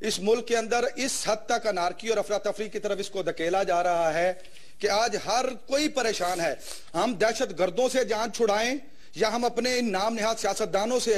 اس ملک کے اندر اس حد تک انارکی اور افراتفری کی طرف اس کو دھکیلا جا رہا ہے کہ آج ہر کوئی پریشان ہے. ہم دہشت گردوں سے جان چھڑائیں یا ہم اپنے ان نام نہاد سیاستدانوں سے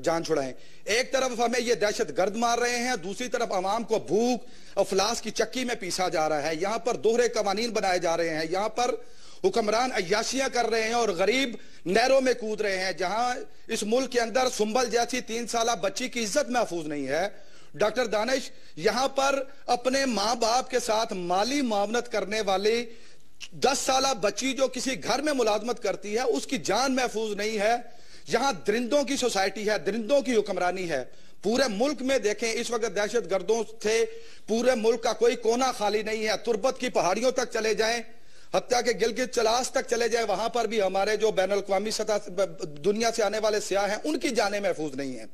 جان چھڑائیں. ایک طرف ہمیں یہ دہشت گرد مار رہے ہیں, دوسری طرف عوام کو بھوک افلاس کی چکی میں پیسا جا رہا ہے. یہاں پر دوہرے قوانین بنائے جا رہے ہیں, یہاں پر حکمران عیاشیاں کر رہے ہیں اور غریب نہروں میں کود رہے ہیں. جہاں اس ملک کے اندر سنبل جیسی 3 سالہ بچی کی عزت محفوظ نہیں ہے. ڈاکٹر دانش, یہاں پر اپنے ماں باپ کے ساتھ مالی معاونت کرنے والی 10 سالہ بچی جو کسی گھر میں ملازمت کرتی ہے اس کی جان محفوظ نہیں ہے. یہاں درندوں کی سوسائٹی ہے, درندوں کی حکمرانی ہے. پورے ملک میں دیکھیں اس وقت دہشت گردوں سے پورے ملک کا کوئی کونا خالی نہیں ہے. تربت کی پہاڑیوں تک چلے جائیں, حتیٰ کہ گلگت چلاس تک چلے جائیں, وہاں پر بھی ہمارے جو بین الاقوامی سطح دنیا سے آنے والے سیاح ہیں ان کی جانیں محفوظ نہیں ہیں.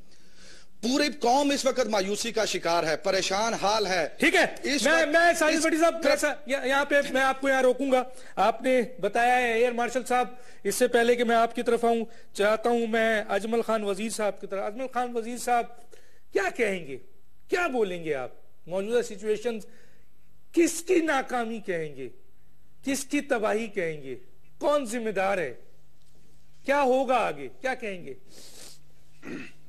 پوری قوم اس وقت مایوسی کا شکار ہے, پریشان حال ہے. ٹھیک ہے, میں ساجد بٹی صاحب یہاں پہ میں آپ کو یہاں روکوں گا. آپ نے بتایا ہے ایئر مارشل صاحب, اس سے پہلے کہ میں آپ کی طرف آؤں چاہتا ہوں میں اجمل خان وزیر صاحب کی طرف. اجمل خان وزیر صاحب کیا کہیں گے, کیا بولیں گے آپ؟ موجودہ سچویشن کس کی ناکامی کہیں گے, کس کی تباہی کہیں گے, کون ذمہ دار ہے, کیا ہوگا آگے, کیا کہیں گے؟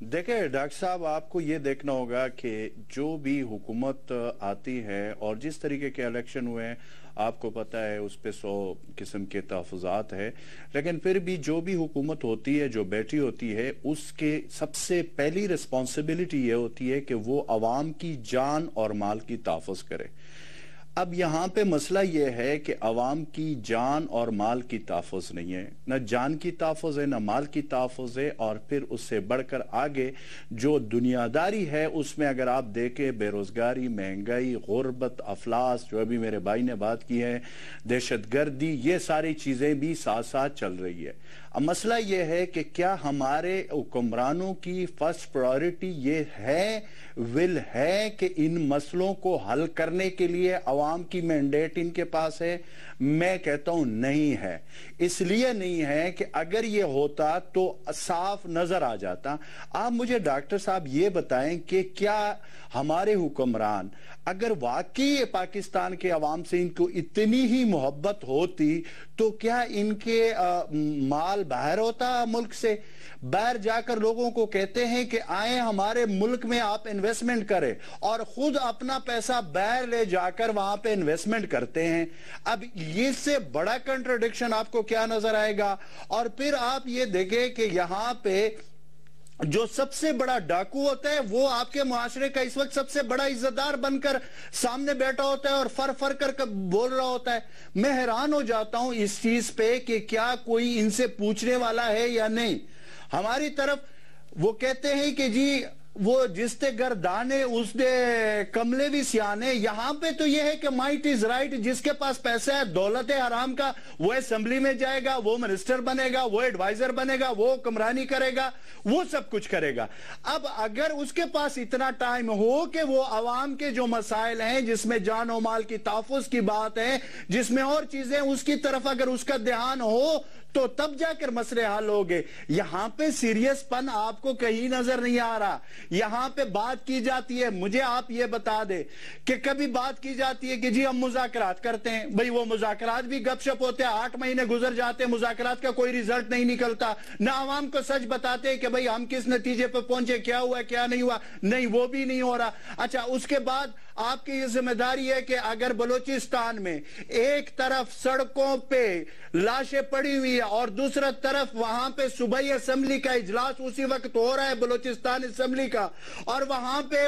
دیکھیں ڈاکٹر صاحب, آپ کو یہ دیکھنا ہوگا کہ جو بھی حکومت آتی ہے اور جس طریقے کے الیکشن ہوئے ہیں آپ کو پتہ ہے اس پہ 100 قسم کے تحفظات ہے, لیکن پھر بھی جو بھی حکومت ہوتی ہے جو بیٹھی ہوتی ہے اس کے سب سے پہلی ریسپانسبلٹی یہ ہوتی ہے کہ وہ عوام کی جان اور مال کی تحفظ کرے. اب یہاں پہ مسئلہ یہ ہے کہ عوام کی جان اور مال کی تحفظ نہیں ہے, نہ جان کی تحفظ ہے نہ مال کی تحفظ ہے. اور پھر اس سے بڑھ کر آگے جو دنیاداری ہے اس میں اگر آپ دیکھیں بے روزگاری, مہنگائی, غربت, افلاس, جو ابھی میرے بھائی نے بات کی ہے, دہشت گردی, یہ ساری چیزیں بھی ساتھ ساتھ چل رہی ہے. اب مسئلہ یہ ہے کہ کیا ہمارے حکمرانوں کی فرسٹ پرائیورٹی یہ ہے, ول ہے کہ ان مسئلوں کو حل کرنے کے لیے عوام کی مینڈیٹ ان کے پاس ہے؟ میں کہتا ہوں نہیں ہے. اس لیے نہیں ہے کہ اگر یہ ہوتا تو صاف نظر آ جاتا. آپ مجھے ڈاکٹر صاحب یہ بتائیں کہ کیا ہمارے حکمران اگر واقعی پاکستان کے عوام سے ان کو اتنی ہی محبت ہوتی تو کیا ان کے مال باہر ہوتا ملک سے؟ باہر جا کر لوگوں کو کہتے ہیں کہ آئیں ہمارے ملک میں آپ انویسٹمنٹ کریں, اور خود اپنا پیسہ باہر لے جا کر وہاں پہ انویسٹمنٹ کرتے ہیں. اب یہ سے بڑا کنٹرڈکشن آپ کو کیا نظر آئے گا؟ اور پھر آپ یہ دیکھیں کہ یہاں پہ جو سب سے بڑا ڈاکو ہوتا ہے وہ آپ کے معاشرے کا اس وقت سب سے بڑا عزت دار بن کر سامنے بیٹھا ہوتا ہے اور فر کر بول رہا ہوتا ہے. میں حیران ہو جاتا ہوں اس چیز پہ کہ کیا کوئی ان سے پوچھنے والا ہے یا نہیں. ہماری طرف وہ کہتے ہیں کہ جی وہ جس تے گردانے اس دے کملے بھی سیانے. یہاں پہ تو یہ ہے کہ مائٹ از رائٹ, جس کے پاس پیسہ ہے, دولت ہے حرام کا, وہ اسمبلی میں جائے گا, وہ منسٹر بنے گا, وہ ایڈوائزر بنے گا, وہ حکمرانی کرے گا, وہ سب کچھ کرے گا. اب اگر اس کے پاس اتنا ٹائم ہو کہ وہ عوام کے جو مسائل ہیں جس میں جان و مال کی تحفظ کی بات ہے, جس میں اور چیزیں, اس کی طرف اگر اس کا دھیان ہو تو تب جا کر مسئلے حل ہوگے. یہاں پہ سیریس پن آپ کو کہیں نظر نہیں آ رہا. یہاں پہ بات کی جاتی ہے, مجھے آپ یہ بتا دے کہ کبھی بات کی جاتی ہے کہ جی ہم مذاکرات کرتے ہیں. بھئی وہ مذاکرات بھی گپ شپ ہوتے ہیں, 8 مہینے گزر جاتے ہیں, مذاکرات کا کوئی ریزلٹ نہیں نکلتا. نہ عوام کو سچ بتاتے ہیں کہ بھئی ہم کس نتیجے پہ پہنچے, کیا ہوا کیا نہیں ہوا, نہیں وہ بھی نہیں ہو رہا. اچھا, اس کے بعد آپ کی یہ ذمہ داری ہے کہ اگر بلوچستان میں ایک طرف سڑکوں پہ لاشیں پڑی ہوئی اور دوسرا طرف وہاں پہ صوبائی اسمبلی کا اجلاس اسی وقت ہو رہا ہے, بلوچستان اسمبلی کا, اور وہاں پہ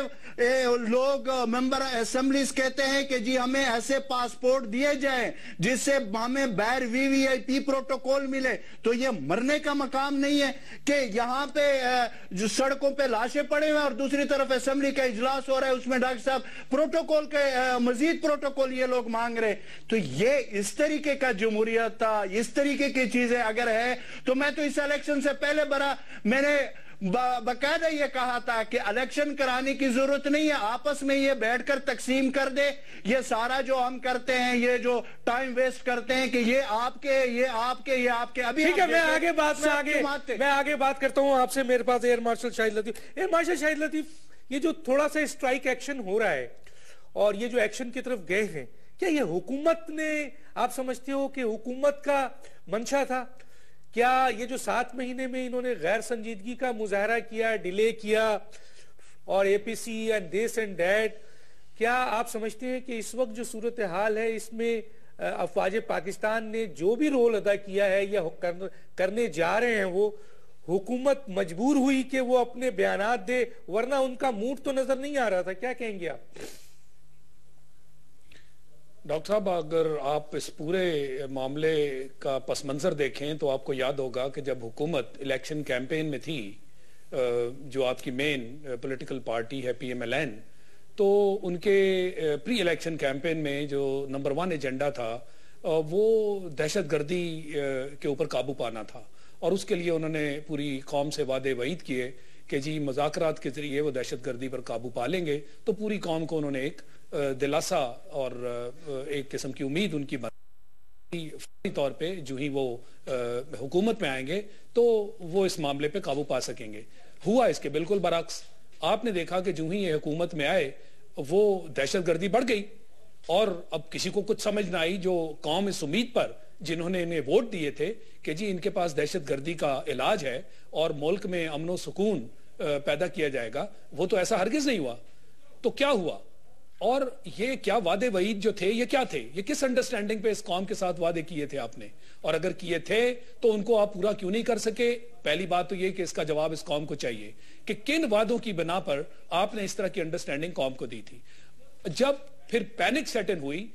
لوگ ممبر اسمبلیز کہتے ہیں کہ جی ہمیں ایسے پاسپورٹ دیے جائیں جس سے ہمیں بیر VVIP پروٹوکول ملے, تو یہ مرنے کا مقام نہیں ہے کہ یہاں پہ جو سڑکوں پہ لاشیں پڑے ہوئے اور دوسری طرف اسمبلی کا اجلاس ہو رہا ہے, اس میں ڈاکٹر صاحب پروٹوکول کے مزید پروٹوکول یہ لوگ مانگ رہے. تو یہ اس طریقے کا جمہوریت تھا, اس طریقے کی چیزیں اگر ہے تو میں تو اس الیکشن سے پہلے میں نے باقاعدہ یہ کہا تھا کہ الیکشن کرانے کی ضرورت نہیں ہے, آپس میں یہ بیٹھ کر تقسیم کر دے. یہ سارا جو ہم کرتے ہیں, یہ جو ٹائم ویسٹ کرتے ہیں کہ یہ آپ کے, یہ آپ کے, یہ آپ کے. ابھی ٹھیک ہے, میں آگے بات کرتا ہوں آپ سے. میرے پاس ایئر مارشل شاہد لطیف. ایئر مارشل شاہد لطیف, یہ جو تھوڑا سا اسٹرائک ایکشن ہو رہا ہے اور یہ جو ایکشن کی طرف گئے ہیں، کیا یہ حکومت نے، آپ سمجھتے ہو کہ حکومت کا منشا تھا؟ کیا یہ جو 7 مہینے میں انہوں نے غیر سنجیدگی کا مظاہرہ کیا، ڈیلے کیا، اور اے پی سی اینڈ دس اینڈ دیٹ، کیا آپ سمجھتے ہیں کہ اس وقت جو صورتحال ہے اس میں افواج پاکستان نے جو بھی رول ادا کیا ہے یا کرنے جا رہے ہیں، وہ حکومت مجبور ہوئی کہ وہ اپنے بیانات دے، ورنہ ان کا موڈ تو نظر نہیں آ رہا تھا؟ کیا کہیں گے آپ؟ ڈاکٹر صاحب، اگر آپ اس پورے معاملے کا پس منظر دیکھیں تو آپ کو یاد ہوگا کہ جب حکومت الیکشن کیمپین میں تھی، جو آپ کی مین پولیٹیکل پارٹی ہے پی ایم ایل این، تو ان کے پری الیکشن کیمپین میں جو نمبر 1 ایجنڈا تھا وہ دہشت گردی کے اوپر قابو پانا تھا، اور اس کے لیے انہوں نے پوری قوم سے وعدے وعید کیے کہ جی مذاکرات کے ذریعے وہ دہشت گردی پر قابو پا لیں گے۔ تو پوری قوم کو انہوں نے ایک دلاسا اور ایک قسم کی امید ان کی فوری طور پہ جو ہی وہ حکومت میں آئیں گے تو وہ اس معاملے پہ قابو پا سکیں گے۔ ہوا اس کے بالکل برعکس، آپ نے دیکھا کہ جو ہی یہ حکومت میں آئے وہ دہشت گردی بڑھ گئی، اور اب کسی کو کچھ سمجھ نہ آئی، جو قوم اس امید پر جنہوں نے انہیں ووٹ دیے تھے کہ جی ان کے پاس دہشت گردی کا علاج ہے اور ملک میں امن و سکون پیدا کیا جائے گا، وہ تو ایسا ہرگز نہیں ہوا۔ تو کیا ہوا؟ اور یہ کیا وعدے وعید جو تھے یہ کیا تھے؟ یہ کس انڈرسٹینڈنگ پہ اس قوم کے ساتھ وعدے کیے تھے آپ نے؟ اور اگر کیے تھے تو ان کو آپ پورا کیوں نہیں کر سکے؟ پہلی بات تو یہ کہ اس کا جواب اس قوم کو چاہیے کہ کن وعدوں کی بنا پر آپ نے اس طرح کی انڈرسٹینڈنگ قوم کو دی تھی۔ جب پھر پینک سیٹ ان ہوئی،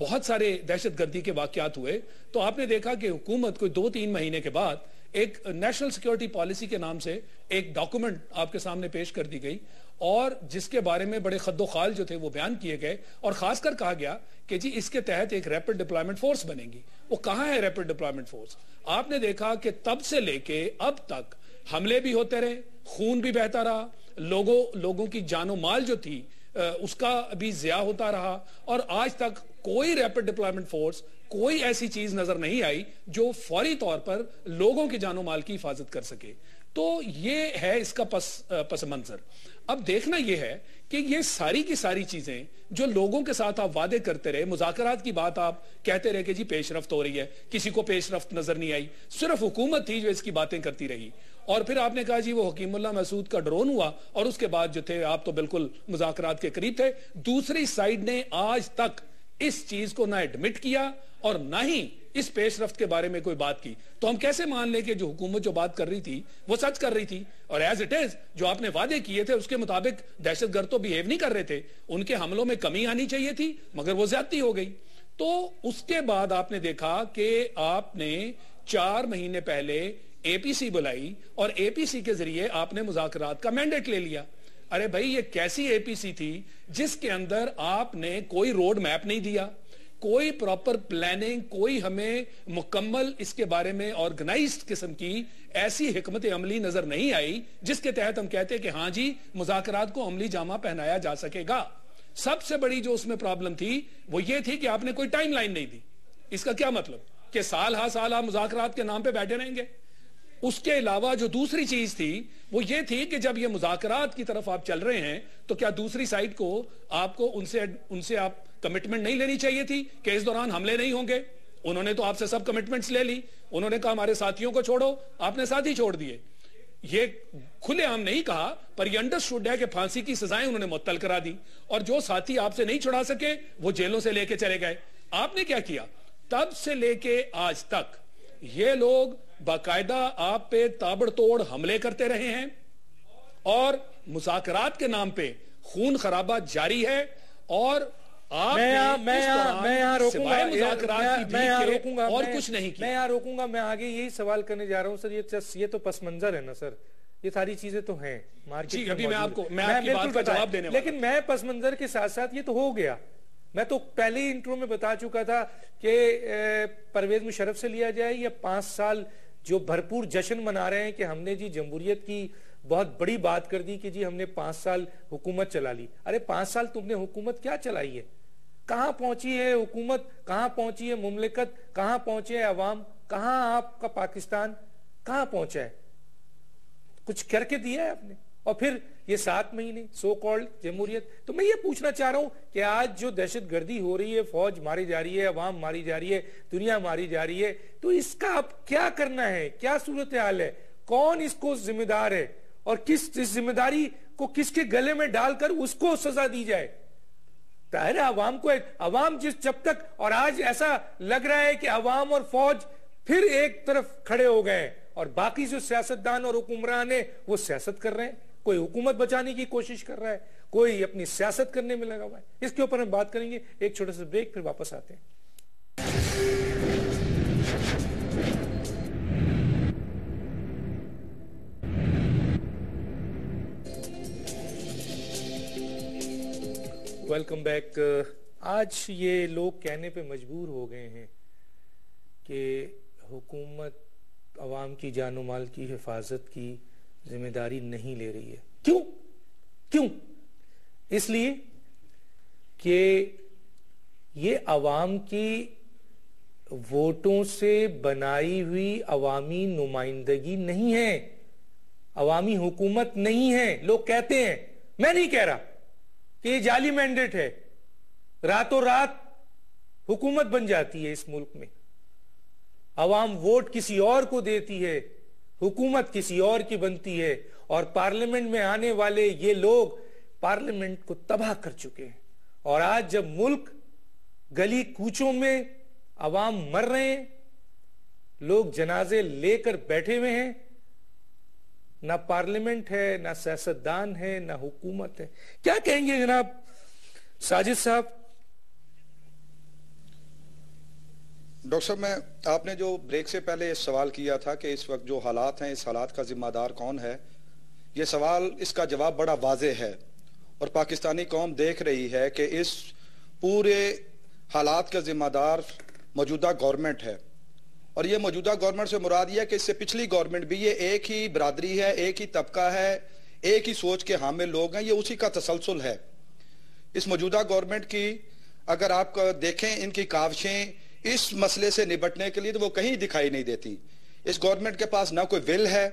بہت سارے دہشت گردی کے واقعات ہوئے، تو آپ نے دیکھا کہ حکومت کوئی 2-3 مہینے کے بعد ایک نیشنل سیکیورٹی پالیسی کے نام سے ایک ڈاکومنٹ آپ کے سامنے پیش کر دی گئی، اور جس کے بارے میں بڑے خد و خال جو تھے وہ بیان کیے گئے، اور خاص کر کہا گیا کہ جی اس کے تحت ایک ریپڈ ڈپلائمنٹ فورس بنے گی۔ وہ کہاں ہے ریپڈ ڈپلائمنٹ فورس؟ آپ نے دیکھا کہ تب سے لے کے اب تک حملے بھی ہوتے رہے، خون بھی بہتا رہا، لوگوں کی جان و مال جو تھی اس کا بھی ضیاع ہوتا رہا، اور آج تک کوئی ریپڈ ڈپلائمنٹ فورس، کوئی ایسی چیز نظر نہیں آئی جو فوری طور پر لوگوں کی جان و مال کی حفاظت کر سکے۔ تو یہ ہے اس کا پس منظر۔ اب دیکھنا یہ ہے کہ یہ ساری کی ساری چیزیں جو لوگوں کے ساتھ آپ وعدے کرتے رہے، مذاکرات کی بات آپ کہتے رہے کہ جی پیش رفت ہو رہی ہے، کسی کو پیش رفت نظر نہیں آئی، صرف حکومت تھی جو اس کی باتیں کرتی رہی، اور پھر آپ نے کہا جی وہ حکیم اللہ مسعود کا ڈرون ہوا، اور اس کے بعد جو تھے آپ تو بالکل مذاکرات کے قریب تھے۔ دوسری سائیڈ نے آج تک اس چیز کو نہ ایڈمٹ کیا اور نہ ہی اس پیش رفت کے بارے میں کوئی بات کی، تو ہم کیسے مان لیں کہ جو حکومت جو بات کر رہی تھی وہ سچ کر رہی تھی؟ اور ایز اٹ از جو آپ نے وعدے کیے تھے اس کے مطابق دہشت گرد تو بیہیو نہیں کر رہے تھے، ان کے حملوں میں کمی آنی چاہیے تھی، مگر وہ زیادتی ہو گئی۔ تو اس کے بعد آپ نے دیکھا کہ آپ نے 4 مہینے پہلے اے پی سی بلائی، اور اے پی سی کے ذریعے آپ نے مذاکرات کا مینڈیٹ لے لیا۔ ارے بھائی یہ کیسی اے پی سی تھی جس کے اندر آپ نے کوئی روڈ میپ نہیں دیا، کوئی پراپر پلاننگ، کوئی ہمیں مکمل اس کے بارے میں آرگنائزڈ قسم کی ایسی حکمت عملی نظر نہیں آئی جس کے تحت ہم کہتے کہ ہاں جی مذاکرات کو عملی جامہ پہنایا جا سکے گا۔ سب سے بڑی جو اس میں پرابلم تھی وہ یہ تھی کہ آپ نے کوئی ٹائم لائن نہیں دی۔ اس کا کیا مطلب کہ سال ہا سال آپ مذاکرات کے نام پہ بیٹھے رہیں گے؟ اس کے علاوہ جو دوسری چیز تھی وہ یہ تھی کہ جب یہ مذاکرات کی طرف آپ چل رہے ہیں تو کیا دوسری سائڈ کو آپ کو ان سے آپ کمٹمنٹ نہیں لینی چاہیے تھی کہ اس دوران حملے نہیں ہوں گے؟ انہوں نے تو آپ سے سب کمٹمنٹس لے لی، انہوں نے کہا ہمارے ساتھیوں کو چھوڑو، آپ نے ساتھی چھوڑ دیے۔ یہ کھلے عام نہیں کہا پر یہ انڈرسٹوڈ ہے کہ پھانسی کی سزائیں انہوں نے معطل کرا دی، اور جو ساتھی آپ سے نہیں چھڑا سکے وہ جیلوں سے لے کے چلے گئے۔ آپ نے کیا کیا؟ تب سے لے کے آج تک یہ لوگ باقاعدہ آپ پہ تابڑ توڑ حملے کرتے رہے ہیں، اور مذاکرات کے نام پہ خون خرابہ جاری ہے، اور آپ میں یہاں روکوں گا، اور کچھ نہیں کیا۔ میں یہاں روکوں گا، میں آگے یہی سوال کرنے جا رہا ہوں سر، یہ تو پس منظر ہے نا سر، یہ ساری چیزیں تو ہیں جی، ابھی میں آپ کی بات کا جواب دینے والا، لیکن میں پس منظر کے ساتھ ساتھ یہ تو ہو گیا، میں تو پہلے ہی انٹرو میں بتا چکا تھا کہ پرویز مشرف سے لیا جائے یا 5 سال جو بھرپور جشن منا رہے ہیں کہ ہم نے جی جمہوریت کی بہت بڑی بات کر دی کہ جی ہم نے 5 سال حکومت چلا لی۔ ارے 5 سال تم نے حکومت کیا چلائی ہے؟ کہاں پہنچی ہے حکومت؟ کہاں پہنچی ہے مملکت؟ کہاں پہنچے ہے عوام؟ کہاں آپ کا پاکستان کہاں پہنچا ہے؟ کچھ کر کے دیا ہے آپ نے؟ اور پھر یہ 7 مہینے سو کالڈ جمہوریت. تو میں یہ پوچھنا چاہ رہا ہوں کہ آج جو دہشت گردی ہو رہی ہے، فوج ماری جا رہی ہے، عوام ماری جا رہی ہے، دنیا ماری جا رہی ہے، تو اس کا اب کیا کرنا ہے؟ کیا صورتحال ہے؟ کون اس کو ذمہ دار ہے؟ اور کس ذمہ داری کو کس کے گلے میں ڈال کر اس کو سزا دی جائے؟ ظاہر ہے عوام کو، عوام جب تک، اور آج ایسا لگ رہا ہے کہ عوام اور فوج پھر ایک طرف کھڑے ہو گئے اور باقی جو سیاستدان اور حکمران ہیں وہ سیاست کر رہے ہیں. کوئی حکومت بچانے کی کوشش کر رہا ہے، کوئی اپنی سیاست کرنے میں لگا ہوا ہے. اس کے اوپر ہم بات کریں گے. ایک چھوٹا سا بریک، پھر واپس آتے ہیں. Welcome back. آج یہ لوگ کہنے پہ مجبور ہو گئے ہیں کہ حکومت عوام کی جان و مال کی حفاظت کی ذمہ داری نہیں لے رہی ہے. کیوں؟ اس لیے کہ یہ عوام کی ووٹوں سے بنائی ہوئی عوامی نمائندگی نہیں ہے، عوامی حکومت نہیں ہے. لوگ کہتے ہیں، میں نہیں کہہ رہا کہ یہ جعلی مینڈیٹ ہے، راتوں رات حکومت بن جاتی ہے اس ملک میں. عوام ووٹ کسی اور کو دیتی ہے، حکومت کسی اور کی بنتی ہے، اور پارلیمنٹ میں آنے والے یہ لوگ پارلیمنٹ کو تباہ کر چکے ہیں. اور آج جب ملک گلی کوچوں میں عوام مر رہے ہیں، لوگ جنازے لے کر بیٹھے ہوئے ہیں، نہ پارلیمنٹ ہے، نہ سیاستدان ہے، نہ حکومت ہے. کیا کہیں گے جناب ساجد صاحب؟ ڈاکٹر صاحب، آپ نے جو بریک سے پہلے سوال کیا تھا کہ اس وقت جو حالات ہیں، اس حالات کا ذمہ دار کون ہے، یہ سوال، اس کا جواب بڑا واضح ہے. اور پاکستانی قوم دیکھ رہی ہے کہ اس پورے حالات کا ذمہ دار موجودہ گورنمنٹ ہے. اور یہ موجودہ گورنمنٹ سے مراد یہ ہے کہ اس سے پچھلی گورنمنٹ بھی، یہ ایک ہی برادری ہے، ایک ہی طبقہ ہے، ایک ہی سوچ کے حامل لوگ ہیں، یہ اسی کا تسلسل ہے. اس موجودہ گورنمنٹ کی اگر آپ دیکھیں ان کی کاوشیں اس مسئلے سے نبٹنے کے لیے، تو وہ کہیں دکھائی نہیں دیتی. اس گورنمنٹ کے پاس نہ کوئی ول ہے،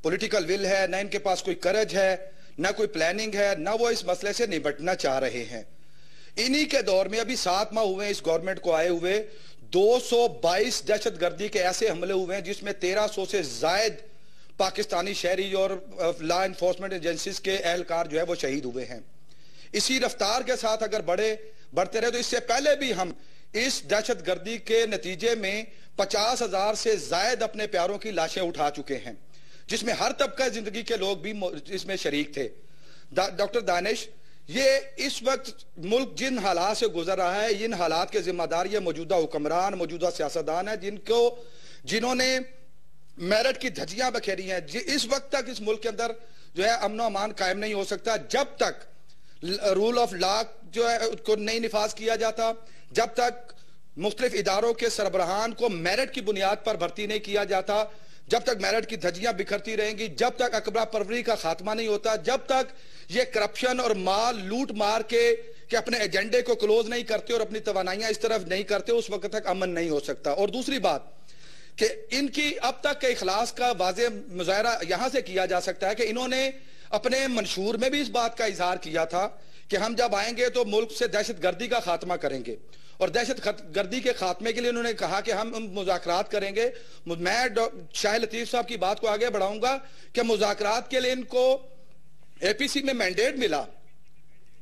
پولیٹیکل ول ہے، نہ ان کے پاس کوئی کرج ہے، نہ کوئی پلاننگ ہے، نہ وہ اس مسئلے سے نبٹنا چاہ رہے ہیں. انہی کے دور میں ابھی 7 ماہ ہوئے اس گورنمنٹ کو آئے ہوئے، 222 دہشت گردی کے ایسے حملے ہوئے ہیں جس میں 1300 سے زائد پاکستانی شہری اور لا انفورسمنٹ ایجنسیز کے اہلکار جو ہے وہ شہید ہوئے ہیں. اسی رفتار کے ساتھ اگر بڑھتے رہے تو اس سے پہلے بھی ہم اس دہشت گردی کے نتیجے میں 50,000 سے زائد اپنے پیاروں کی لاشیں اٹھا چکے ہیں، جس میں ہر طبقہ زندگی کے لوگ بھی اس میں شریک تھے. ڈاکٹر دانش، یہ اس وقت ملک جن حالات سے گزر رہا ہے، ان حالات کے ذمہ دار یہ موجودہ حکمران، موجودہ سیاستدان ہیں، جنہوں نے میرٹ کی دھجیاں بکھیری ہیں. اس وقت تک اس ملک کے اندر جو ہے امن و امان قائم نہیں ہو سکتا جب تک رول آف لا جو ہے کو نہیں نفاذ کیا جاتا، جب تک مختلف اداروں کے سربراہان کو میرٹ کی بنیاد پر بھرتی نہیں کیا جاتا، جب تک میرٹ کی دھجیاں بکھرتی رہیں گی، جب تک اکبرہ پروری کا خاتمہ نہیں ہوتا، جب تک یہ کرپشن اور مال لوٹ مار کے کہ اپنے ایجنڈے کو کلوز نہیں کرتے اور اپنی توانائیاں اس طرف نہیں کرتے، اس وقت تک امن نہیں ہو سکتا. اور دوسری بات کہ ان کی اب تک کے اخلاص کا واضح مظاہرہ یہاں سے کیا جا سکتا ہے کہ انہوں نے اپنے منشور میں بھی اس بات کا اظہار کیا تھا کہ ہم جب آئیں گے تو ملک سے دہشت گردی کا خاتمہ کریں گے، اور دہشت گردی کے خاتمے کے لیے انہوں نے کہا کہ ہم مذاکرات کریں گے. میں شاہ لطیف صاحب کی بات کو آگے بڑھاؤں گا کہ مذاکرات کے لیے ان کو اے پی سی میں مینڈیٹ ملا.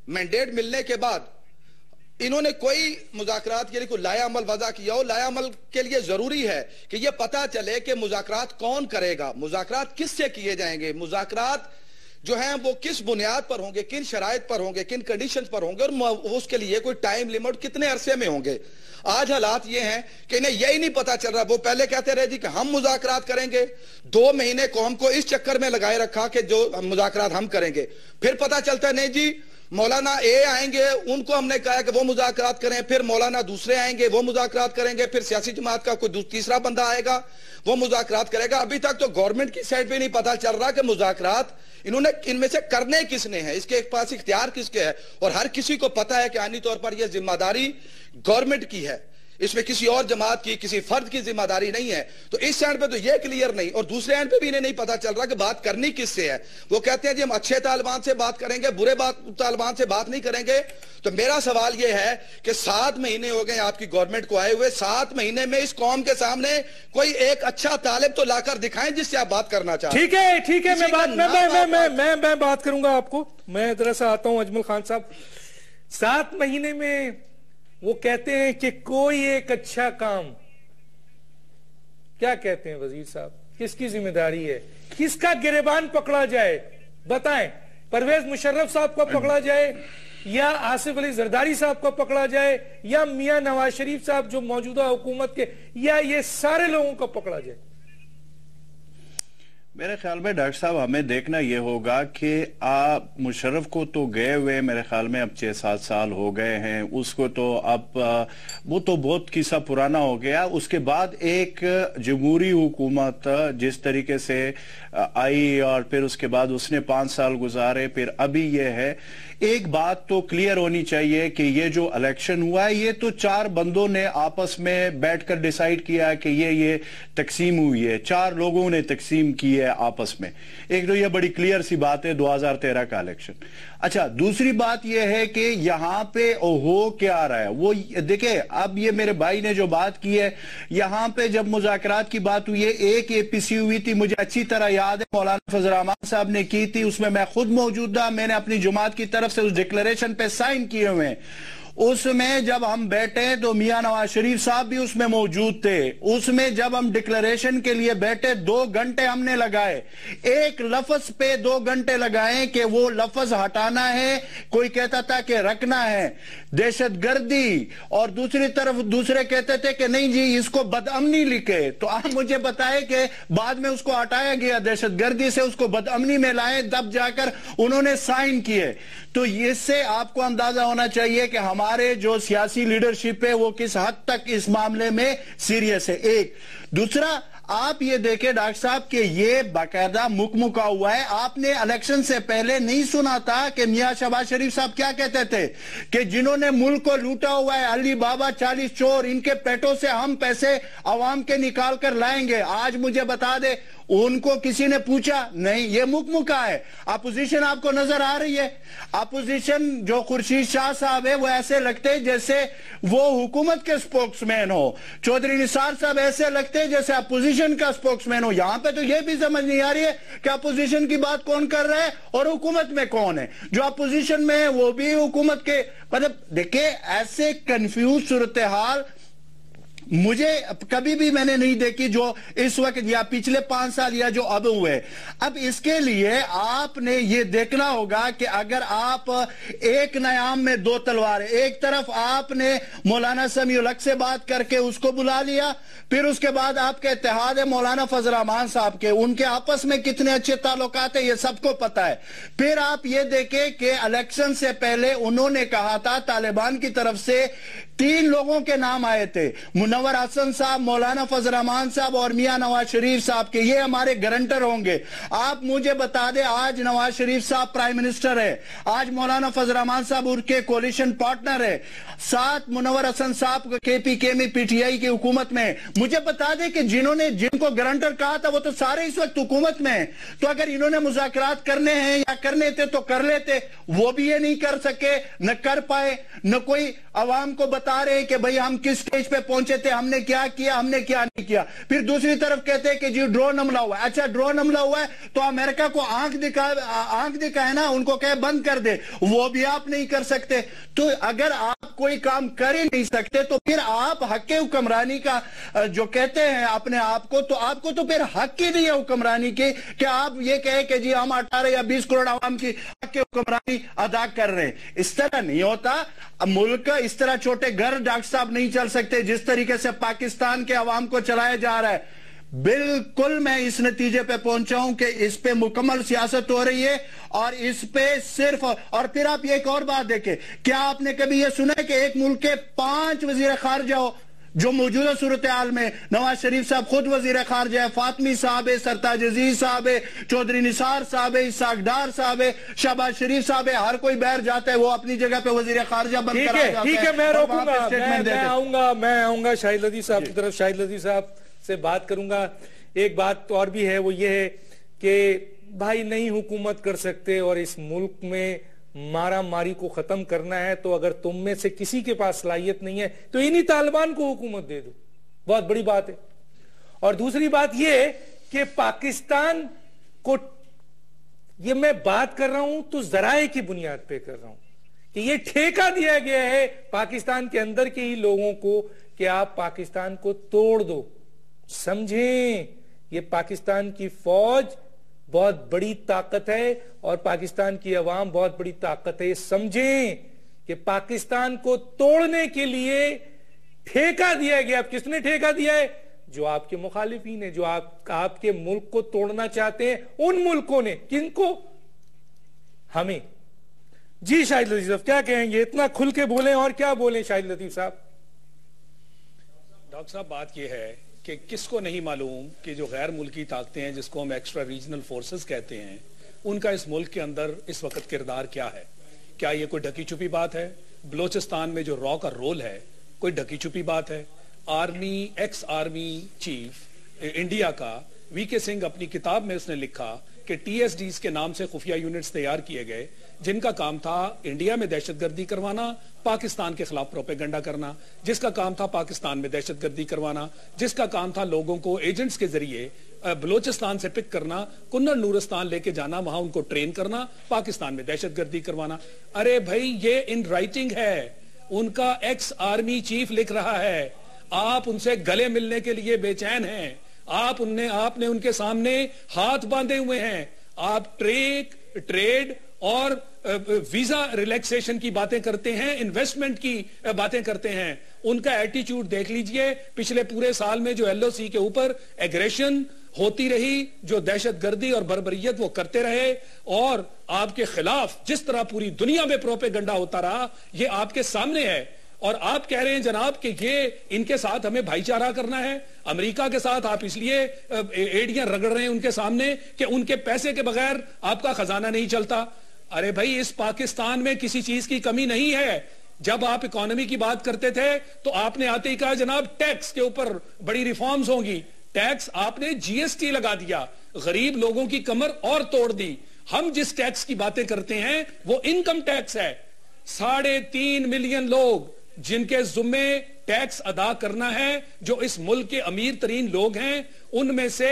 مینڈیٹ ملنے کے بعد انہوں نے کوئی مذاکرات کے لیے کوئی لائحہ عمل وضع کیا ہو. لائحہ عمل کے لیے ضروری ہے کہ یہ پتہ چلے کہ مذاکرات کون کرے گا، مذاکرات کس سے کیے جائیں گے، مذاکرات جو ہیں وہ کس بنیاد پر ہوں گے، کن شرائط پر ہوں گے، کن کنڈیشنز پر ہوں گے، اور اس کے لیے کوئی ٹائم لیمٹ کتنے عرصے میں ہوں گے. آج حالات یہ ہیں کہ انہیں یہی نہیں پتا چل رہا. وہ پہلے کہتے رہے جی کہ ہم مذاکرات کریں گے، 2 مہینے قوم کو اس چکر میں لگائے رکھا کہ جو مذاکرات ہم کریں گے. پھر پتا چلتا ہے نہیں جی مولانا اے آئیں گے، ان کو ہم نے کہا کہ وہ مذاکرات کریں، پھر مولانا دوسرے آئیں گے وہ مذاکرات کریں گے، پھر سیاسی جماعت کا کوئی تیسرا بندہ آئے گا وہ مذاکرات کرے گا. ابھی تک تو گورنمنٹ کی سائڈ پہ نہیں پتا چل رہا کہ مذاکرات انہوں نے ان میں سے کرنے کس نے ہیں، اس کے پاس اختیار کس کے ہے. اور ہر کسی کو پتا ہے کہ آئینی طور پر یہ ذمہ داری گورنمنٹ کی ہے. اس میں کسی اور جماعت کی کسی فرد کی ذمہ داری نہیں ہے. تو اس اینڈ پہ تو یہ کلیئر نہیں, اور دوسرے اینڈ پہ بھی انہیں نہیں پتا چل رہا کہ بات کرنی کس سے ہے. وہ کہتے ہیں جی ہم اچھے طالبان سے بات کریں گے, برے طالبان سے بات نہیں کریں گے. تو میرا سوال یہ ہے کہ 7 مہینے ہو گئے آپ کی گورنمنٹ کو آئے ہوئے, 7 مہینے میں اس قوم کے سامنے کوئی ایک اچھا طالب تو لا کر دکھائیں جس سے آپ بات کرنا چاہتے ہیں. ٹھیک ہے, میں بات کروں گا آپ کو. میں ذرا سا آتا ہوں اجمل خان صاحب. 7 مہینے میں وہ کہتے ہیں کہ کوئی ایک اچھا کام, کیا کہتے ہیں وزیر صاحب, کس کی ذمہ داری ہے, کس کا گریبان پکڑا جائے بتائیں؟ پرویز مشرف صاحب کو پکڑا جائے, یا آصف علی زرداری صاحب کو پکڑا جائے, یا میاں نواز شریف صاحب جو موجودہ حکومت کے, یا یہ سارے لوگوں کو پکڑا جائے؟ میرے خیال میں ڈاکٹر صاحب ہمیں دیکھنا یہ ہوگا کہ آپ مشرف کو تو گئے ہوئے میرے خیال میں اب 6-7 سال ہو گئے ہیں, اس کو تو اب وہ تو بہت قصہ پرانا ہو گیا. اس کے بعد ایک جمہوری حکومت جس طریقے سے آئی اور پھر اس کے بعد اس نے 5 سال گزارے, پھر ابھی یہ ہے. ایک بات تو کلیئر ہونی چاہیے کہ یہ جو الیکشن ہوا ہے یہ تو 4 بندوں نے آپس میں بیٹھ کر ڈیسائیڈ کیا کہ یہ تقسیم ہوئی ہے, 4 لوگوں نے تقسیم کی ہے آپس میں. ایک تو یہ بڑی کلیئر سی بات ہے 2013 کا الیکشن. اچھا, دوسری بات یہ ہے کہ یہاں پہ ہو کیا رہا ہے وہ دیکھیں. اب یہ میرے بھائی نے جو بات کی ہے, یہاں پہ جب مذاکرات کی بات ہوئی ہے, ایک APC ہوئی تھی, مجھے اچھی طرح یاد ہے, مولانا فضل الرحمان صاحب نے کی تھی, اس میں میں خود موجود تھا, میں نے اپنی جماعت کی طرف سے اس ڈکلریشن پہ سائن کیے ہوئے ہیں. اس میں جب ہم بیٹھے تو میاں نواز شریف صاحب بھی اس میں موجود تھے. اس میں جب ہم ڈکلریشن کے لیے بیٹھے 2 گھنٹے ہم نے لگائے, ایک لفظ پہ 2 گھنٹے لگائے کہ وہ لفظ ہٹانا ہے, کوئی کہتا تھا کہ رکھنا ہے دہشت گردی, اور دوسری طرف دوسرے کہتے تھے کہ نہیں جی اس کو بدامنی لکھے. تو آپ مجھے بتائیں کہ بعد میں اس کو ہٹایا گیا, دہشت گردی سے اس کو بدامنی میں لائے, تب جا کر انہوں نے سائن کیے. تو اس سے آپ کو اندازہ ہونا چاہیے کہ ہمارے جو سیاسی لیڈرشپ ہے وہ کس حد تک اس معاملے میں سیریس ہے. ایک دوسرا آپ یہ دیکھیں ڈاکٹر صاحب کہ یہ باقاعدہ مکمکا ہوا ہے. آپ نے الیکشن سے پہلے نہیں سنا تھا کہ میاں شہباز شریف صاحب کیا کہتے تھے کہ جنہوں نے ملک کو لوٹا ہوا ہے, علی بابا 40 چور, ان کے پیٹوں سے ہم پیسے عوام کے نکال کر لائیں گے. آج مجھے بتا دے ان کو کسی نے پوچھا نہیں, یہ مکمکا ہے. اپوزیشن آپ کو نظر آ رہی ہے, اپوزیشن جو خورشید شاہ صاحب ہے وہ ایسے لگتے جیسے وہ حکومت کے سپوکس مین ہو, چودھری نثار صاحب ایسے لگتے جیسے اپوزیشن کا سپوکس مین ہو. یہاں پہ تو یہ بھی سمجھ نہیں آ رہی ہے کہ اپوزیشن کی بات کون کر رہا ہے اور حکومت میں کون ہے. جو اپوزیشن میں ہے وہ بھی حکومت کے, مطلب دیکھیں ایسے کنفیوز صورتحال مجھے کبھی بھی میں نے نہیں دیکھی جو اس وقت یا پچھلے 5 سال یا جو اب ہوئے. اب اس کے لیے آپ نے یہ دیکھنا ہوگا کہ اگر آپ ایک نیام میں 2 تلواریں, ایک طرف آپ نے مولانا سمیع الحق سے بات کر کے اس کو بلا لیا, پھر اس کے بعد آپ کے اتحاد ہے مولانا فضل الرحمان صاحب کے, ان کے آپس میں کتنے اچھے تعلقات ہیں یہ سب کو پتا ہے. پھر آپ یہ دیکھیں کہ الیکشن سے پہلے انہوں نے کہا تھا طالبان کی طرف سے 3 لوگوں کے نام آئے تھے, منور حسن صاحب, مولانا فضل الرحمان صاحب اور میاں نواز شریف صاحب کے, یہ ہمارے گارنٹر ہوں گے. آپ مجھے بتا دیں آج نواز شریف صاحب پرائم منسٹر ہے, آج مولانا فضل الرحمان صاحب ان کے کولیشن پارٹنر ہے, ساتھ منور حسن صاحب KPK میں PTI کی حکومت میں. مجھے بتا دیں کہ جن کو گارنٹر کہا تھا وہ تو سارے اس وقت حکومت میں ہیں. تو اگر انہوں نے مذاکرات کرنے ہیں یا کرنے تھے تو کر لیتے, وہ بھی یہ نہیں کر سکے, نہ کر پائے, نہ کوئی عوام کو بتا رہے کہ بھئی ہم کس سٹیج پہ پہنچے تھے, ہم نے کیا کیا, ہم نے کیا نہیں کیا. پھر دوسری طرف کہتے ہیں کہ جی ڈرون حملہ ہوا ہے. اچھا ڈرون حملہ ہوا ہے تو امریکہ کو آنکھ دکھائے نا, ان کو کہے بند کر دے, وہ بھی آپ نہیں کر سکتے. تو اگر آپ کوئی کام کر ہی نہیں سکتے تو پھر آپ حق حکمرانی کا جو کہتے ہیں اپنے آپ کو, تو آپ کو تو پھر حق ہی نہیں ہے حکمرانی کی کہ آپ یہ کہیں کہ جی ہم 18 یا 20 کروڑ عوام کی حق حکمرانی ادا کر رہے ہیں. اس طرح نہیں ہوتا. ملک اس طرح چھوٹے گھر ڈاکٹر صاحب نہیں چل سکتے جس طریقے سے پاکستان کے عوام کو چلایا جا رہا ہے. بالکل میں اس نتیجے پہ پہنچا ہوں کہ اس پہ مکمل سیاست ہو رہی ہے, اور اس پہ صرف, اور پھر آپ ایک اور بات دیکھیں, کیا آپ نے کبھی یہ سنا ہے کہ ایک ملک کے 5 وزیر خارجہ ہو؟ جو موجودہ صورتحال میں نواز شریف صاحب خود وزیر خارجہ ہے، فاطمی صاحب ہے، سرتاج عزیز صاحب ہے، چودھری نثار صاحب ہے، اسحاق ڈار صاحب ہے، شہباز شریف صاحب ہے، ہر کوئی باہر جاتا ہے، وہ اپنی جگہ پہ وزیر خارجہ بن کر آ جاتا ہے۔ ٹھیک ہے، میں روکوں گا، میں آؤں گا شاہد لطیف صاحب کی طرف، شاہد لطیف صاحب سے بات کروں گا۔ ایک بات اور بھی ہے، وہ یہ ہے کہ بھائی نہیں حکومت کر سکتے اور اس ملک میں مارا ماری کو ختم کرنا ہے تو اگر تم میں سے کسی کے پاس صلاحیت نہیں ہے تو انہی طالبان کو حکومت دے دو، بہت بڑی بات ہے۔ اور دوسری بات یہ کہ پاکستان کو، یہ میں بات کر رہا ہوں تو ذرائع کی بنیاد پہ کر رہا ہوں کہ یہ ٹھیکہ دیا گیا ہے پاکستان کے اندر کے ہی لوگوں کو کہ آپ پاکستان کو توڑ دو۔ سمجھیں، یہ پاکستان کی فوج بہت بڑی طاقت ہے اور پاکستان کی عوام بہت بڑی طاقت ہے۔ سمجھیں کہ پاکستان کو توڑنے کے لیے ٹھیکہ دیا گیا۔ اب کس نے ٹھیکہ دیا ہے؟ جو آپ کے مخالفین ہیں، جو آپ کے ملک کو توڑنا چاہتے ہیں، ان ملکوں نے۔ کن کو؟ ہمیں۔ جی شاہد لطیف صاحب کیا کہیں گے؟ اتنا کھل کے بولیں، اور کیا بولیں شاہد لطیف صاحب؟ ڈاکٹر صاحب بات یہ ہے کہ کس کو نہیں معلوم کہ جو غیر ملکی طاقتیں ہیں، جس کو ہم ایکسٹرا ریجنل فورسز کہتے ہیں، ان کا اس ملک کے اندر اس وقت کردار کیا ہے؟ کیا یہ کوئی ڈھکی چھپی بات ہے؟ بلوچستان میں جو را کا رول ہے، کوئی ڈھکی چھپی بات ہے؟ ایکس آرمی چیف انڈیا کا وی کے سنگھ اپنی کتاب میں اس نے لکھا کہ ٹی ایس ڈیز کے نام سے خفیہ یونٹس تیار کیے گئے، جن کا کام تھا انڈیا میں دہشت گردی کروانا، پاکستان کے خلاف پروپیگنڈا کرنا، جس کا کام تھا پاکستان میں دہشت گردی کروانا، جس کا کام تھا لوگوں کو ایجنٹس کے ذریعے بلوچستان سے پک کرنا، کنڑ نورستان لے کے جانا، وہاں ان کو ٹرین کرنا، پاکستان میں دہشت گردی کروانا۔ ارے بھائی، یہ ان رائٹنگ ہے، ان کا ایکس آرمی چیف لکھ رہا ہے۔ آپ ان سے گلے ملنے کے لیے بے چین ہیں، آپ نے ان کے سامنے ہاتھ باندھے ہوئے ہیں۔ آپ ٹریڈ اور ویزا ریلیکسیشن کی باتیں کرتے ہیں، انویسٹمنٹ کی باتیں کرتے ہیں۔ ان کا ایٹیچیوڈ دیکھ لیجئے، پچھلے پورے سال میں جو ایل او سی کے اوپر ایگریشن ہوتی رہی، جو دہشت گردی اور بربریت وہ کرتے رہے، اور آپ کے خلاف جس طرح پوری دنیا میں پروپیگنڈا ہوتا رہا، یہ آپ کے سامنے ہے۔ اور آپ کہہ رہے ہیں جناب کہ یہ ان کے ساتھ ہمیں بھائی چارہ کرنا ہے، امریکہ کے ساتھ آپ اس لیے ایڑیاں رگڑ رہے ہیں ان کے سامنے کہ ان کے پیسے کے بغیر آپ کا خزانہ نہیں چلتا۔ ارے بھائی، اس پاکستان میں کسی چیز کی کمی نہیں ہے۔ جب آپ اکانومی کی بات کرتے تھے تو آپ نے آتے ہی کہا جناب ٹیکس کے اوپر بڑی ریفارمز ہوں گی۔ ٹیکس آپ نے جی ایس ٹی لگا دیا، غریب لوگوں کی کمر اور توڑ دی۔ ہم جس ٹیکس کی باتیں کرتے ہیں وہ انکم ٹیکس ہے۔ 3.5 ملین لوگ جن کے ذمے ٹیکس ادا کرنا ہے، جو اس ملک کے امیر ترین لوگ ہیں، ان میں سے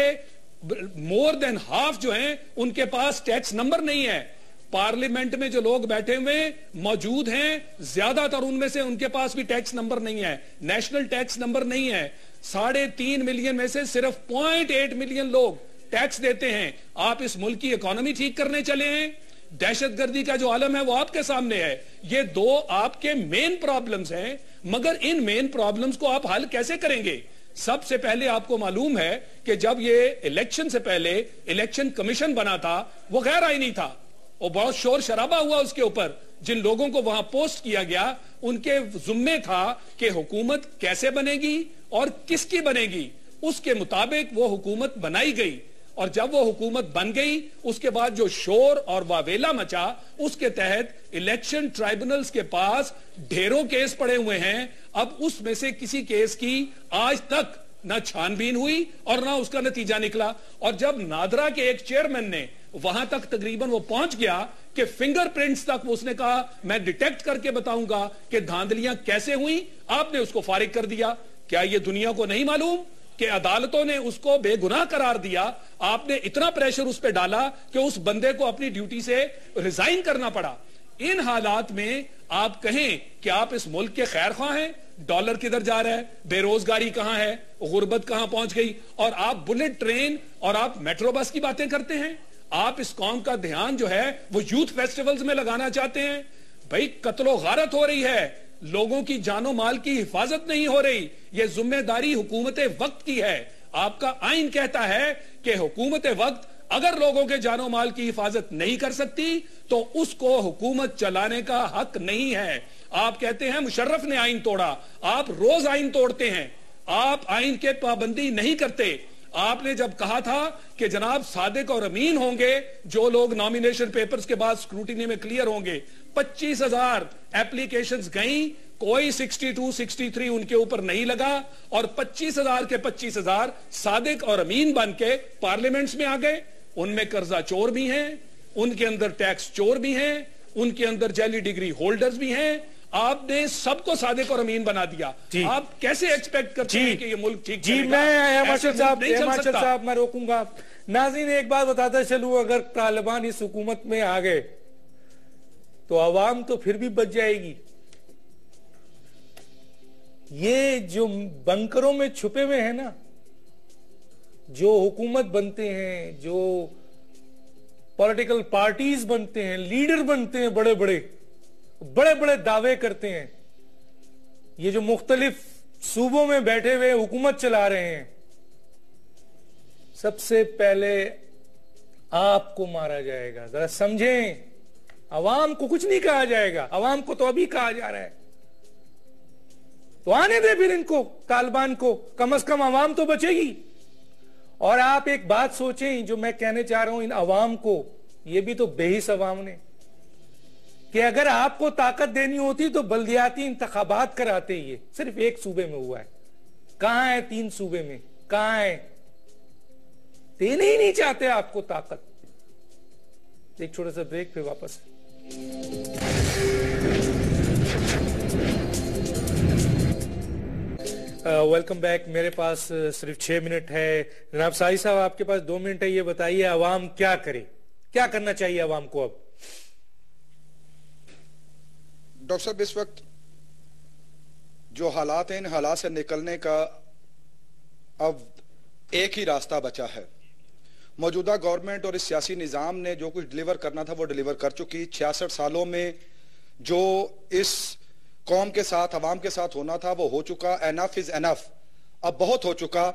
مور دین ہاف جو ہیں ان کے پاس ٹیکس نمبر نہیں ہے۔ پارلیمنٹ میں جو لوگ بیٹھے ہوئے موجود ہیں، زیادہ تر ان میں سے ان کے پاس بھی ٹیکس نمبر نہیں ہے، نیشنل ٹیکس نمبر نہیں ہے۔ 3.5 ملین میں سے صرف 0.8 ملین لوگ ٹیکس دیتے ہیں۔ آپ اس ملک کی اکانومی ٹھیک کرنے چلے ہیں، دہشت گردی کا جو عالم ہے وہ آپ کے سامنے ہے۔ یہ دو آپ کے مین پرابلمز ہیں، مگر ان مین پرابلمز کو آپ حل کیسے کریں گے؟ سب سے پہلے آپ کو معلوم ہے کہ جب یہ الیکشن سے پہلے الیکشن کمیشن بنا تھا، وہ غیر آئینی تھا، اور بہت شور شرابہ ہوا اس کے اوپر۔ جن لوگوں کو وہاں پوسٹ کیا گیا ان کے ذمے تھا کہ حکومت کیسے بنے گی اور کس کی بنے گی، اس کے مطابق وہ حکومت بنائی گئی۔ اور جب وہ حکومت بن گئی، اس کے بعد جو شور اور واویلا مچا، اس کے تحت الیکشن ٹرائبونلز کے پاس ڈھیروں کیس پڑے ہوئے ہیں۔ اب اس میں سے کسی کیس کی آج تک نہ چھان بین ہوئی اور نہ اس کا نتیجہ نکلا۔ اور جب نادرا کے ایک چیئرمین نے وہاں تک تقریباً وہ پہنچ گیا کہ فنگر پرنٹس تک اس نے کہا میں ڈیٹیکٹ کر کے بتاؤں گا کہ دھاندلیاں کیسے ہوئیں، آپ نے اس کو فارغ کر دیا۔ کیا یہ دنیا کو نہیں معلوم کہ عدالتوں نے اس کو بے گناہ قرار دیا؟ آپ نے اتنا پریشر اس پہ ڈالا کہ اس بندے کو اپنی ڈیوٹی سے ریزائن کرنا پڑا۔ ان حالات میں آپ کہیں کہ آپ اس ملک کے خیر خواہ ہیں، ڈالر کدھر جا رہا ہے، بے روزگاری کہاں ہے، غربت کہاں پہنچ گئی، اور آپ بلٹ ٹرین اور آپ میٹرو بس کی باتیں کرتے ہیں۔ آپ اس قوم کا دھیان جو ہے وہ یوتھ فیسٹیولز میں لگانا چاہتے ہیں۔ بھائی، قتل و غارت ہو رہی ہے، لوگوں کی جان و مال کی حفاظت نہیں ہو رہی، یہ ذمہ داری حکومت وقت کی ہے۔ آپ کا آئین کہتا ہے کہ حکومت وقت اگر لوگوں کے جان و مال کی حفاظت نہیں کر سکتی تو اس کو حکومت چلانے کا حق نہیں ہے. آپ کہتے ہیں مشرف نے آئین توڑا, آپ روز آئین توڑتے ہیں, آپ آئین کے پابندی نہیں کرتے. آپ نے جب کہا تھا کہ جناب صادق اور امین ہوں گے جو لوگ نامینیشن پیپرز کے بعد سکروٹینی میں کلیئر ہوں گے, 25,000 ایپلیکیشنز گئیں, کوئی 62 63 ان کے اوپر نہیں لگا, اور 25,000 کے 25,000 صادق اور امین بن کے پارلیمنٹس میں آ گئے. ان میں قرضہ چور بھی ہیں, ان کے اندر ٹیکس چور بھی ہیں, ان کے اندر جعلی ڈگری ہولڈرز بھی ہیں. آپ نے سب کو صادق اور امین بنا دیا. آپ کیسے ایکسپیکٹ کرتے ہیں کہ یہ ملک ٹھیک چلے گا؟ میں مارشل صاحب میں روکوں گا. ناظرین ایک بات بتاتا چلوں, اگر طالبان اس حکومت میں آ گئے تو عوام تو پھر بھی بچ جائے گی. یہ جو بنکروں میں چھپے ہوئے ہیں نا, جو حکومت بنتے ہیں, جو پولیٹیکل پارٹیز بنتے ہیں, لیڈر بنتے ہیں, بڑے بڑے دعوے کرتے ہیں, یہ جو مختلف صوبوں میں بیٹھے ہوئے حکومت چلا رہے ہیں, سب سے پہلے آپ کو مارا جائے گا. ذرا سمجھیں, عوام کو کچھ نہیں کہا جائے گا, عوام کو تو ابھی کہا جا رہا ہے. تو آنے دے پھر ان کو, طالبان کو, کم از کم عوام تو بچے گی. اور آپ ایک بات سوچیں جو میں کہنے چاہ رہا ہوں ان عوام کو, یہ بھی تو بے حس عوام نے, کہ اگر آپ کو طاقت دینی ہوتی تو بلدیاتی انتخابات کراتے. یہ صرف ایک صوبے میں ہوا ہے, کہاں ہے 3 صوبے میں, کہاں ہے؟ دینے ہی نہیں چاہتے آپ کو طاقت. ایک چھوٹا سا بریک, پھر واپس. Welcome back. میرے پاس صرف 6 منٹ ہے. جناب سائی صاحب آپ کے پاس 2 منٹ ہے, یہ بتائیے عوام کیا کرے, کیا کرنا چاہیے عوام کو اب؟ ڈاکٹر صاحب اس وقت جو حالات ہیں, ان حالات سے نکلنے کا اب ایک ہی راستہ بچا ہے. موجودہ گورنمنٹ اور اس سیاسی نظام نے جو کچھ ڈیلیور کرنا تھا وہ ڈیلیور کر چکی. 66 سالوں میں جو اس قوم کے ساتھ, عوام کے ساتھ ہونا تھا وہ ہو چکا. انف از انف, اب بہت ہو چکا.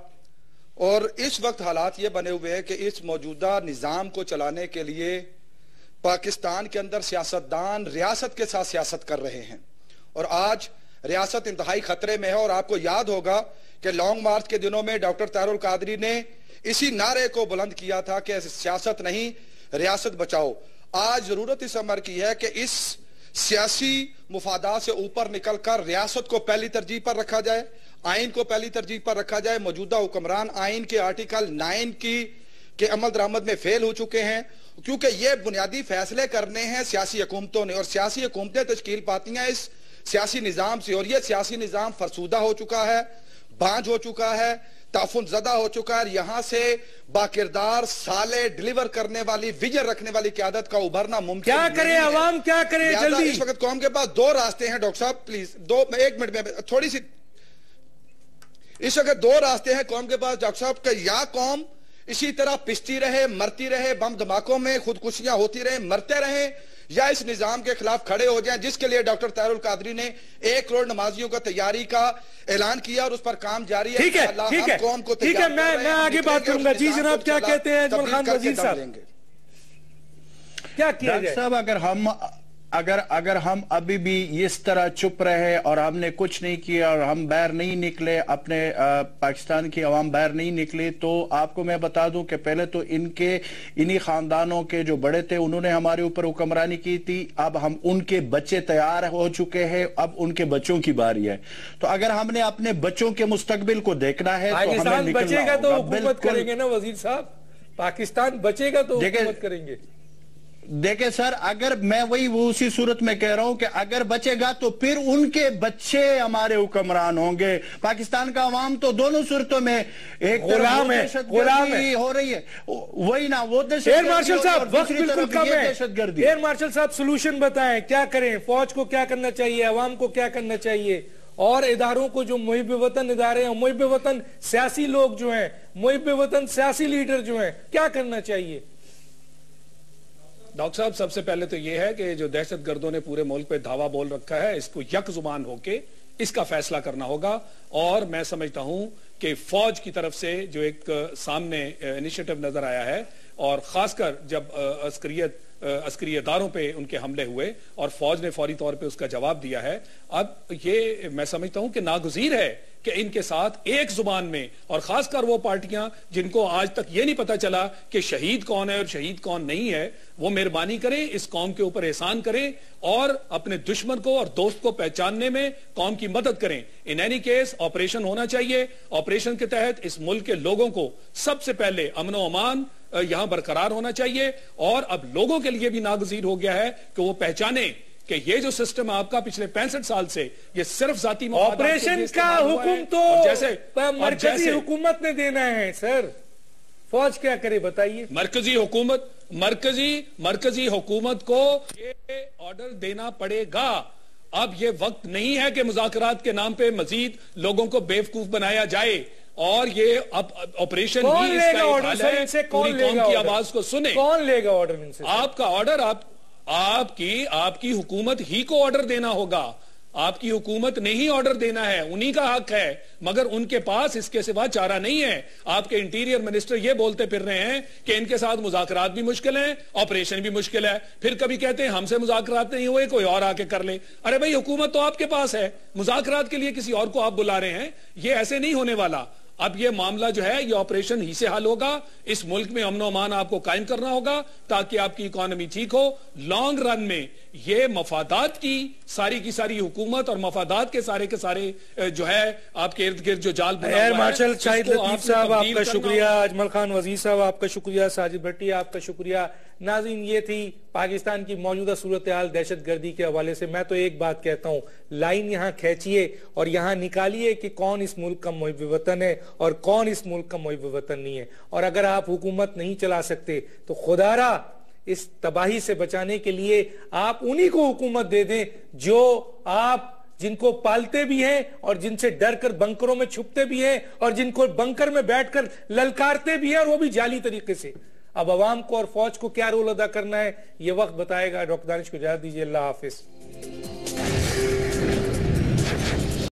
اور اس وقت حالات یہ بنے ہوئے ہیں کہ اس موجودہ نظام کو چلانے کے لیے پاکستان کے اندر سیاستدان ریاست کے ساتھ سیاست کر رہے ہیں, اور آج ریاست انتہائی خطرے میں ہے. اور آپ کو یاد ہوگا کہ لانگ مارچ کے دنوں میں ڈاکٹر طاہر القادری نے اسی نعرے کو بلند کیا تھا کہ سیاست نہیں, ریاست بچاؤ. آج ضرورت اس امر کی ہے کہ اس سیاسی مفادات سے اوپر نکل کر ریاست کو پہلی ترجیح پر رکھا جائے, آئین کو پہلی ترجیح پر رکھا جائے. موجودہ حکمران آئین کے آرٹیکل 9 کے عمل درآمد میں فیل ہو چکے ہیں, کیونکہ یہ بنیادی فیصلے کرنے ہیں سیاسی حکومتوں نے, اور سیاسی حکومتیں تشکیل پاتی ہیں اس سیاسی نظام سے. اور یہ سیاسی نظام فرسودہ ہو چکا ہے, بانجھ ہو چکا ہے, تعفن زدہ ہو چکا ہے. یہاں سے باکردار سالے ڈیلیور کرنے والی, ویژن رکھنے والی قیادت کا ابھرنا ممکن کیا کرے عوام, کیا کرے جلدی. اس وقت قوم کے پاس 2 راستے ہیں. ڈاکٹر صاحب پلیز 1 منٹ میں تھوڑی سی, اس وقت 2 راستے ہیں قوم کے پاس ڈاکٹر صاحب, کہ یا قوم اسی طرح پستی رہے, مرتی رہے, بم دھماکوں میں خودکشیاں ہوتی رہیں, مرتے رہیں, یا اس نظام کے خلاف کھڑے ہو جائیں, جس کے لیے ڈاکٹر طاہر القادری نے 1 کروڑ نمازیوں کا تیاری کا اعلان کیا, اور اس پر کام جاری ہے. ٹھیک ہے, میں آگے بات کروں گا. جی جناب کیا کہتے ہیں اجمل خان وزیر صاحب, کیا کیا جائے؟ صاحب اگر ہم ابھی بھی اس طرح چپ رہے اور ہم نے کچھ نہیں کیا اور ہم باہر نہیں نکلے, اپنے پاکستان کی عوام باہر نہیں نکلی, تو آپ کو میں بتا دوں کہ پہلے تو انہی خاندانوں کے جو بڑے تھے انہوں نے ہمارے اوپر حکمرانی کی تھی. اب ہم ان کے بچے تیار ہو چکے ہیں, اب ان کے بچوں کی باری ہے. تو اگر ہم نے اپنے بچوں کے مستقبل کو دیکھنا ہے تو ہمیں نکلنا بچے گا تو حکومت کریں گے نا وزیر صاحب, پاکستان بچے گا تو حکومت کریں گے. دیکھیں سر, اگر میں اسی صورت میں کہہ رہا ہوں کہ اگر بچے گا تو پھر ان کے بچے ہمارے حکمران ہوں گے. پاکستان کا عوام تو دونوں صورتوں میں ایک غلام ہے ہو رہی ہے, وہی نا وہ ایئر مارشل صاحب وقت بالکل کم ہے. ایئر مارشل صاحب سولوشن بتائیں, کیا کریں؟ فوج کو کیا کرنا چاہیے, عوام کو کیا کرنا چاہیے, اور اداروں کو جو محب وطن ادارے ہیں, محب وطن سیاسی لوگ جو ہیں, محب وطن سیاسی لیڈر جو ہیں, کیا کرنا چاہیے؟ ڈاکٹر صاحب سب سے پہلے تو یہ ہے کہ جو دہشت گردوں نے پورے ملک پہ دھاوا بول رکھا ہے, اس کو یک زبان ہو کے اس کا فیصلہ کرنا ہوگا. اور میں سمجھتا ہوں کہ فوج کی طرف سے جو ایک سامنے انیشیٹو نظر آیا ہے اور خاص کر جب عسکری اداروں پہ ان کے حملے ہوئے اور فوج نے فوری طور پہ اس کا جواب دیا ہے. اب یہ میں سمجھتا ہوں کہ ناگزیر ہے کہ ان کے ساتھ ایک زبان میں، اور خاص کر وہ پارٹیاں جن کو آج تک یہ نہیں پتا چلا کہ شہید کون ہے اور شہید کون نہیں ہے، وہ مہربانی کریں، اس قوم کے اوپر احسان کریں اور اپنے دشمن کو اور دوست کو پہچاننے میں قوم کی مدد کریں. ان اینی کیس آپریشن ہونا چاہیے. آپریشن کے تحت اس ملک کے لوگوں کو سب سے پہلے امن و امان یہاں برقرار ہونا چاہیے، اور اب لوگوں کے لیے بھی ناگزیر ہو گیا ہے کہ وہ پہچانیں کہ یہ جو سسٹم آپ کا پچھلے 65 سال سے یہ صرف ذاتی آپریشن کا حکم تو مرکزی حکومت نے دینا ہے سر، فوج کیا کرے بتائیے. مرکزی حکومت کو یہ آرڈر دینا پڑے گا. اب یہ وقت نہیں ہے کہ مذاکرات کے نام پہ مزید لوگوں کو بیوقوف بنایا جائے، اور یہ اب آپریشن ہی اس کا ایک حل ہے. پوری قوم کی آواز کو سنیں. کون لے گا آرڈر ان سے؟ آپ کا آرڈر آپ کی حکومت ہی کو آرڈر دینا ہوگا. آپ کی حکومت نے ہی آرڈر دینا ہے، انہی کا حق ہے، مگر ان کے پاس اس کے سوا چارہ نہیں ہے. آپ کے انٹیریئر منسٹر یہ بولتے پھر رہے ہیں کہ ان کے ساتھ مذاکرات بھی مشکل ہیں، آپریشن بھی مشکل ہے. پھر کبھی کہتے ہیں ہم سے مذاکرات نہیں ہوئے، کوئی اور آ کے کر لے. ارے بھائی حکومت تو آپ کے پاس ہے، مذاکرات کے لیے کسی اور کو آپ بلا رہے ہیں. یہ ایسے نہیں ہونے والا. اب یہ معاملہ جو ہے یہ آپریشن ہی سے حل ہوگا. اس ملک میں امن و امان آپ کو قائم کرنا ہوگا تاکہ آپ کی اکانومی ٹھیک ہو. لانگ رن میں یہ مفادات کی ساری حکومت اور مفادات کے سارے جو ہے آپ کے ارد گرد جو جال بنا ہوا ہے. مارشل شاہد لطیف صاحب آپ کا شکریہ، اجمل خان وزیر صاحب آپ کا شکریہ، ساجد بھٹی آپ کا شکریہ. ناظرین یہ تھی پاکستان کی موجودہ صورتحال دہشت گردی کے حوالے سے. میں تو ایک بات کہتا ہوں، لائن یہاں کھینچیے اور یہاں نکالیے کہ کون اس ملک کا محب وطن ہے اور کون اس ملک کا محب وطن نہیں ہے. اور اگر آپ حکومت نہیں چلا سکتے تو خدا را اس تباہی سے بچانے کے لیے آپ انہی کو حکومت دے دیں جو آپ جن کو پالتے بھی ہیں اور جن سے ڈر کر بنکروں میں چھپتے بھی ہیں اور جن کو بنکر میں بیٹھ کر للکارتے بھی ہیں اور وہ بھی جعلی طریقے سے. اب عوام کو اور فوج کو کیا رول ادا کرنا ہے یہ وقت بتائے گا. ڈاکٹر دانش کو اجازت دیجیے. اللہ حافظ.